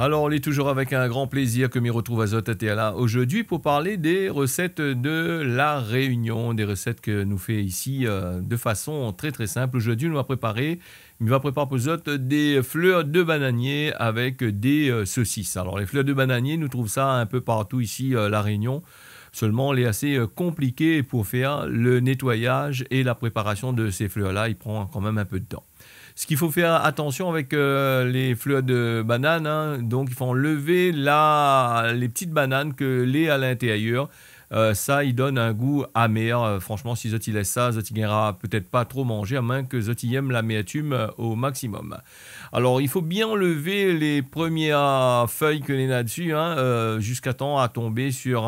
Alors, on est toujours avec un grand plaisir que m'y retrouve à Zotateala aujourd'hui pour parler des recettes de la Réunion, des recettes que nous fait ici de façon très très simple. Aujourd'hui, il va préparer pour Zot des fleurs de bananier avec des saucisses. Alors, les fleurs de bananier, nous trouvons ça un peu partout ici, la Réunion. Seulement, il est assez compliqué pour faire le nettoyage et la préparation de ces fleurs-là. Il prend quand même un peu de temps. Ce qu'il faut faire attention avec les fleurs de banane, hein, donc il faut enlever les petites bananes que les à l'intérieur. Ça, il donne un goût amer. Franchement, si Zoti laisse ça, Zoti gagnera peut-être pas trop manger, à moins que Zoti aime l'amertume au maximum. Alors, il faut bien enlever les premières feuilles que l'on a dessus, hein, jusqu'à temps à tomber sur,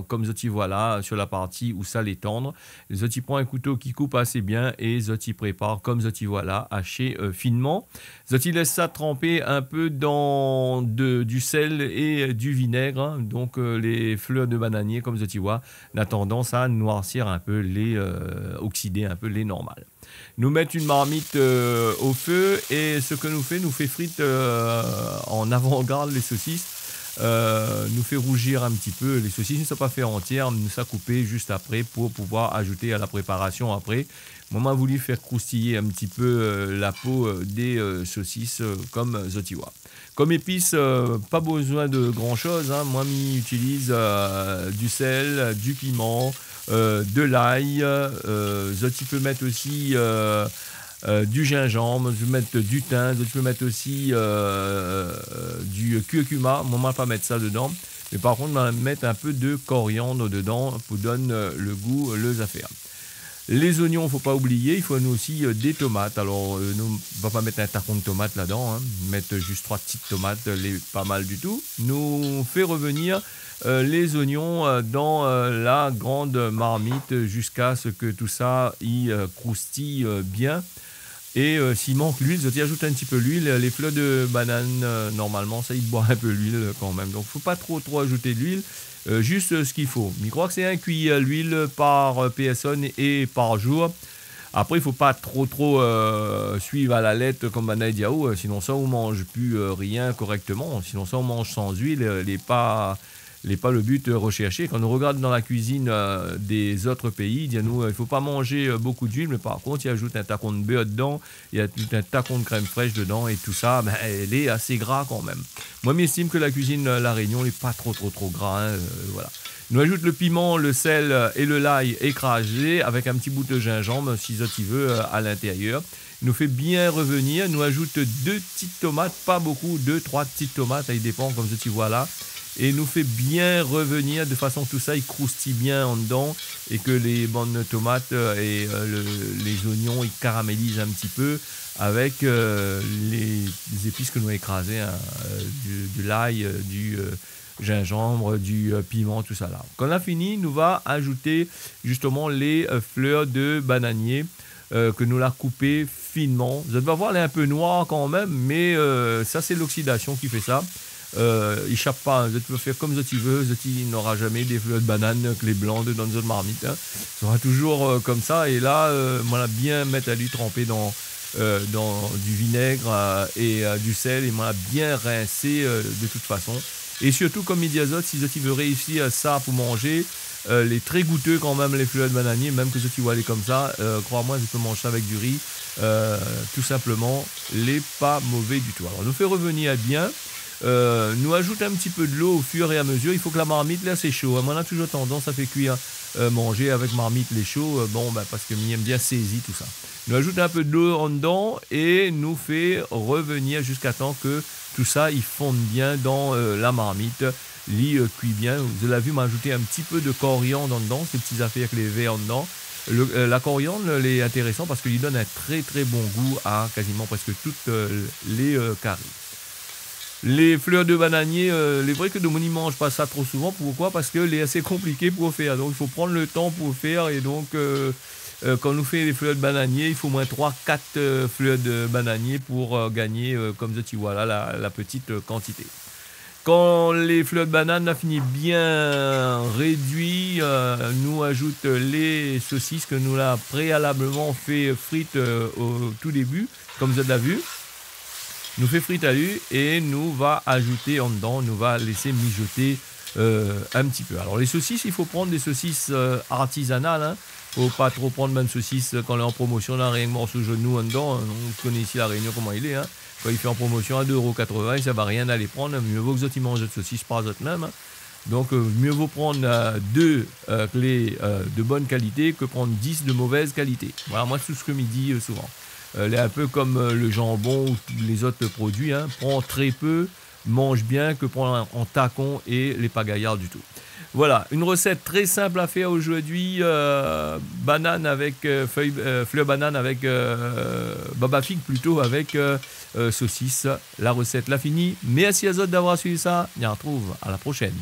comme Zoti voilà, sur la partie où ça les tendre. Zoti prend un couteau qui coupe assez bien et Zoti prépare comme Zoti voilà, haché finement. Zoti laisse ça tremper un peu dans du sel et du vinaigre, hein. Donc les fleurs de bananier comme Zoti voit, a tendance à noircir un peu oxyder un peu les normales. Nous mettons une marmite au feu et ce que nous fait frite en avant-garde les saucisses. Nous fait rougir un petit peu. Les saucisses ne sont pas faites entières, nous ça coupé juste après pour pouvoir ajouter à la préparation après. Moi, m'a voulu faire croustiller un petit peu la peau des saucisses comme Zotiwa. Comme épices, pas besoin de grand chose, hein. Moi, j'utilise du sel, du piment, de l'ail. Zoti peut mettre aussi du gingembre, je peux mettre du thym, je peux mettre aussi du curcuma. Moi, je ne vais pas mettre ça dedans. Mais par contre, je vais mettre un peu de coriandre dedans pour donner le goût, les affaires. Les oignons, il ne faut pas oublier, il faut nous aussi des tomates. Alors, nous, on ne va pas mettre un tacon de tomates là-dedans, hein. Mettre juste 3 petites tomates, pas mal du tout. Nous fait revenir les oignons dans la grande marmite jusqu'à ce que tout ça y croustille bien. Et s'il manque l'huile, je ajoute un petit peu l'huile. Les fleurs de banane, normalement, ça, il boit un peu l'huile quand même. Donc, il ne faut pas trop ajouter d'huile. Juste ce qu'il faut. Je crois que c'est un cuillère d'huile par personne et par jour. Après, il ne faut pas trop suivre à la lettre comme Banaï Diaou. Sinon, ça, on ne mange plus rien correctement. Sinon, ça, on mange sans huile. N'est pas le but recherché. Quand on regarde dans la cuisine des autres pays, il ne faut pas manger beaucoup d'huile, mais par contre, il ajoute un tacon de beurre dedans, il ajoute un tacon de crème fraîche dedans, et tout ça, elle est assez gras quand même. Moi, j'estime que la cuisine La Réunion n'est pas trop gras, hein, voilà. Nous ajoute le piment, le sel et le l'ail écrasé avec un petit bout de gingembre, si tu veux, à l'intérieur. Il nous fait bien revenir. Nous ajoute 2 petites tomates, pas beaucoup, 2-3 petites tomates, ça dépend comme tu vois là. Et nous fait bien revenir de façon que tout ça il croustille bien en dedans et que les bonnes tomates et les oignons ils caramélisent un petit peu avec les épices que nous avons écrasées, hein, de l'ail, du gingembre, du piment, tout ça là. Quand on a fini, nous va ajouter justement les fleurs de bananier que nous l'a coupé finement. Vous allez voir, elle est un peu noire quand même, mais ça c'est l'oxydation qui fait ça. Il échappe pas, hein. Tu peux faire comme tu veux, il n'aura jamais des fleurs de banane que les blancs dans une marmite, hein. Ça sera toujours comme ça. Et là, moi, bien mettre à lui tremper dans du vinaigre et du sel, et moi, bien rincer de toute façon. Et surtout, comme il dit Azot, si tu veux réussir ça pour manger, les très goûteux quand même, les fleurs de bananier, même que tu vois aller comme ça, crois-moi, je peux manger ça avec du riz, tout simplement, les pas mauvais du tout. Alors, nous fait revenir bien. Nous ajoute un petit peu de l'eau au fur et à mesure. Il faut que la marmite là c'est chaud. Moi on a toujours tendance à faire cuire manger avec marmite les chauds. Parce que m'y aime bien saisi tout ça. Nous ajoute un peu de l'eau en dedans et nous fait revenir jusqu'à temps que tout ça il fonde bien dans la marmite. Cuit bien. Vous l'avez vu, m'a ajouté un petit peu de coriandre en dedans. Ces petites affaires avec les verts en dedans. La coriandre elle est intéressant parce qu'il donne un très bon goût à quasiment presque toutes les caries. Les fleurs de bananier, les vrais que de ne mange pas ça trop souvent. Pourquoi? Parce que c'est assez compliqué pour faire. Donc il faut prendre le temps pour faire. Et donc quand on fait les fleurs de bananier, il faut au moins 3-4 fleurs de bananier pour gagner, comme tu vois là, la petite quantité. Quand les fleurs de banane ont fini bien réduit, nous ajoute les saucisses que nous avons préalablement fait frites au tout début, comme vous avez vu. nous fait frite à l'huile et nous va ajouter en dedans, nous va laisser mijoter un petit peu. Alors les saucisses, il faut prendre des saucisses artisanales, hein. Faut pas trop prendre même saucisses quand elle est en promotion, là, rien que morceau genou en dedans. On connaît ici la Réunion comment il est, hein. Quand il fait en promotion à 2,80 €, ça va rien aller prendre. Mieux vaut que vous mangent de saucisses par eux même. Hein. Donc mieux vaut prendre deux clés de bonne qualité que prendre 10 de mauvaise qualité. Voilà, moi c'est tout ce que me dit souvent. Elle est un peu comme le jambon ou les autres produits. Hein. Prends très peu, mange bien que prendre en tacon et les pagaillards du tout. Voilà, une recette très simple à faire aujourd'hui. Banane avec fleur banane avec baba figue plutôt avec saucisse. La recette l'a finie. Merci à vous d'avoir suivi ça. On se retrouve à la prochaine.